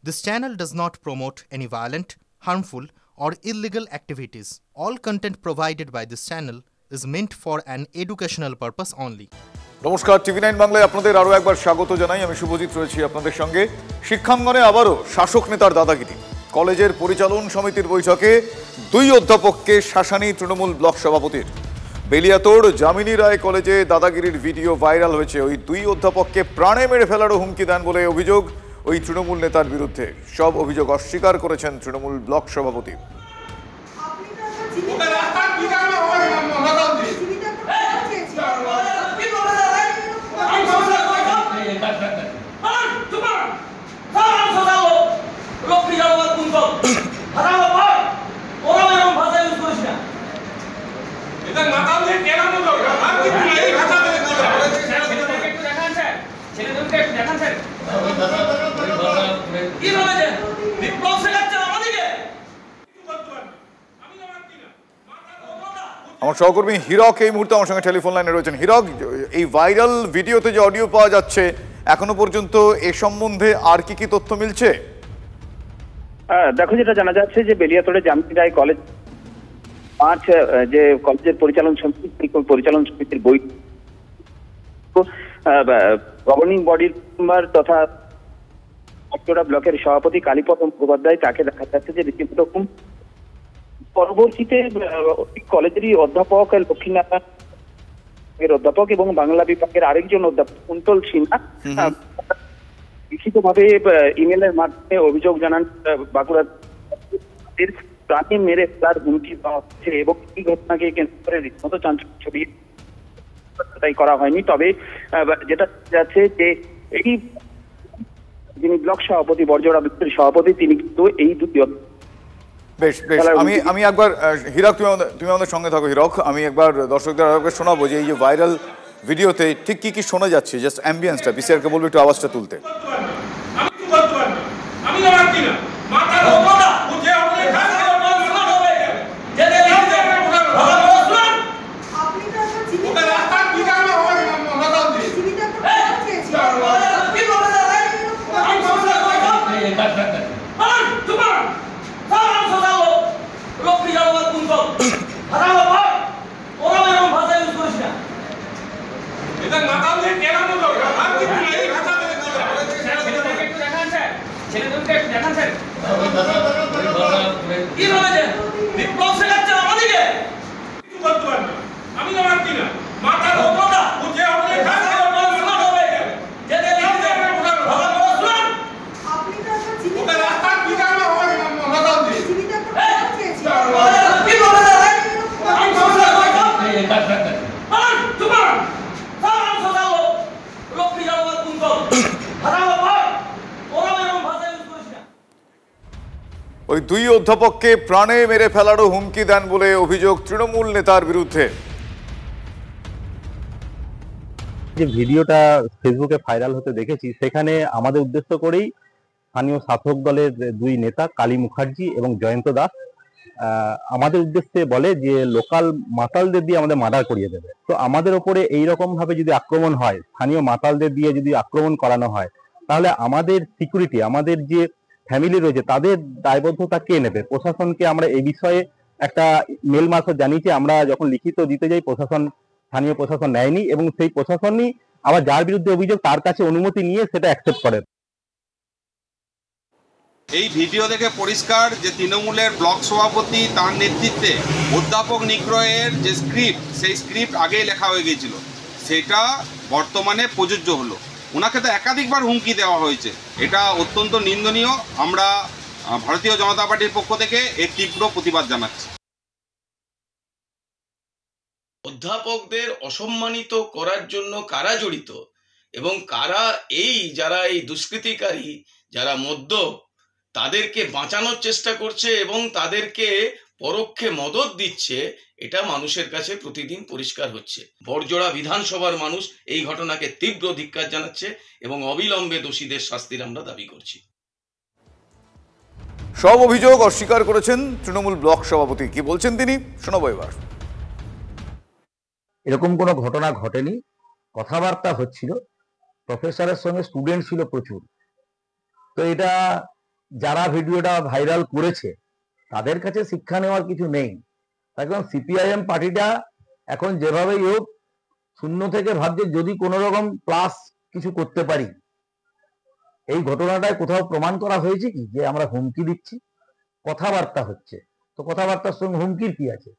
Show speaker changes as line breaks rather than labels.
This channel does not promote any violent, harmful, or illegal activities. All content provided by this channel is meant for an educational purpose only.
নমস্কার, টিভি9 বাংলায় আপনাদের আরও একবার স্বাগত জানাই। আমি শুভজিৎ রয়েছি আপনাদের সঙ্গে। শিক্ষাঙ্গনে আবারও শাসক নেতার দাদাগিরি। কলেজের পরিচালন সমিতির বৈঠকে দুই অধ্যাপককে শাসানি তৃণমূল ব্লক সভাপতির। বেলিয়াতোড় যামিনী রায় কলেজে দাদাগিরির ভিডিও ভাইরাল হয়েছে। ওই দুই অধ্যাপককে প্রাণে মেরে ফেলারও হুমকি দেন বলে অভিযোগ ওই তৃণমূল নেতার বিরুদ্ধে। সব অভিযোগ অস্বীকার করেছেন তৃণমূল ব্লক সভাপতি। আমার সহকর্মী হিরক এই মুহূর্তে আমার সঙ্গে টেলিফোন লাইনে রয়েছেন। হিরক, এই ভাইরাল ভিডিওতে যে অডিও পাওয়া যাচ্ছে এখনো পর্যন্ত এ সম্বন্ধে আর কি তথ্য মিলছে?
দেখো, যেটা জানা যাচ্ছে যে বেলিয়াতোড়ে যামিনী রায় কলেজ যে কলেজের পরিচালন সমিতির বই গভর্নিং বডির মেম্বার তথা ব্লকের সভাপতি কালীপদ মুখোপাধ্যায়, তাকে দেখা যাচ্ছে যে রীতিমতো পরবর্তীতে কলেজেরই অধ্যাপক লক্ষ্মীনারায়ণ অধ্যাপক এবং বাংলা বিভাগের আরেকজন অধ্যাপক কুন্তল সিনহা লিখিতভাবে ইমেলের মাধ্যমে অভিযোগ জানান বাঁকুড়ার প্রাণে মেরে ফেলার হুমকি দেওয়া হচ্ছে এবং এই ঘটনাকে কেন্দ্র করে রীতিমতো চাঞ্চল্য ছবি তাই করা হয়নি। তবে যেটা যাচ্ছে যে এই যিনি ব্লক সভাপতি বরজোড়া ব্লকের সভাপতি, তিনি কিন্তু এই দুটি
বেশ বেশ আমি একবার হিরক, তুমি আমাদের সঙ্গে থাকো। হিরক, আমি একবার দর্শকদের আরেকবার শোনাবো যে এই যে ভাইরাল ভিডিওতে ঠিক কি শোনা যাচ্ছে, জাস্ট অ্যাম্বিয়েন্সটা। বিসিআরকে বলবো একটু আওয়াজটা তুলতে। ওই দুই অধ্যাপককে প্রাণে মেরে ফেলারও হুমকি দেন বলে অভিযোগ তৃণমূল নেতার বিরুদ্ধে।
যে ভিডিওটা ফেসবুকে ভাইরাল হতে দেখেছি, সেখানে আমাদের উদ্দেশ্য করেই স্থানীয় শাসক দলের দুই নেতা কালী মুখার্জি এবং জয়ন্ত দাস আমাদের উদ্দেশ্যে বলে যে লোকাল মাতালদের দিয়ে আমাদের মার্ডার করিয়ে দেবে। তো আমাদের ওপরে এইরকম ভাবে যদি আক্রমণ হয়, স্থানীয় মাতালদের দিয়ে যদি আক্রমণ করানো হয়, তাহলে আমাদের সিকিউরিটি, আমাদের যে ফ্যামিলি রয়েছে, তাদের দায়বদ্ধতা কে নেবে? প্রশাসনকে আমরা এই বিষয়ে একটা মেল মারফত জানিয়েছি। আমরা যখন লিখিত দিতে যাই, স্থানীয় প্রশাসন নেয়নি এবং সেই প্রশাসনই আবার যার বিরুদ্ধে অভিযোগ তার কাছে অনুমতি নিয়ে সেটা অ্যাকসেপ্ট করে।
এই ভিডিও দেখে পরিষ্কার যে তৃণমূলের ব্লক সভাপতি তার নেতৃত্বে অধ্যাপক নিগ্রহের যে স্ক্রিপ্ট, সেই স্ক্রিপ্ট আগেই লেখা হয়ে গিয়েছিল, সেটা বর্তমানে প্রযোজ্য হলো। ওনাকে তো একাধিকবার হুমকি দেওয়া হয়েছে। এটা অত্যন্ত নিন্দনীয়। আমরা ভারতীয় জনতা পার্টির পক্ষ থেকে এর তীব্র প্রতিবাদ জানাচ্ছি।
অধ্যাপকদের অসম্মানিত করার জন্য কারা জড়িত এবং কারা যারা এই দুষ্কৃতিকারী, যারা মদ্যপ, তাদেরকে বাঁচানোর চেষ্টা করছে এবং তাদেরকে পরোক্ষে মদত দিচ্ছে, এটা মানুষের কাছে প্রতিদিন পরিষ্কার হচ্ছে। বরজোড়া বিধানসভার মানুষ এই ঘটনাকে তীব্র ধিক্কার জানাচ্ছে এবং অবিলম্বে দোষীদের শাস্তির আমরা দাবি করছি।
সব অভিযোগ অস্বীকার করেছেন তৃণমূল ব্লক সভাপতি। কি বলছেন তিনি শোনাবো এবার।
এরকম কোনো ঘটনা ঘটেনি, কথাবার্তা হচ্ছিল, প্রফেসরের সঙ্গে স্টুডেন্ট ছিল প্রচুর। তো এটা যারা ভিডিওটা ভাইরাল করেছে তাদের কাছে শিক্ষা নেওয়ার কিছু নেই। একদম সিপিআইএম পার্টিটা এখন যেভাবেই হোক শূন্য থেকে ভাবছে যদি কোনো রকম প্লাস কিছু করতে পারি। এই ঘটনাটায় কোথাও প্রমাণ করা হয়েছে কি যে আমরা হুমকি দিচ্ছি? কথাবার্তা হচ্ছে, তো কথাবার্তার সঙ্গে হুমকির কি আছে?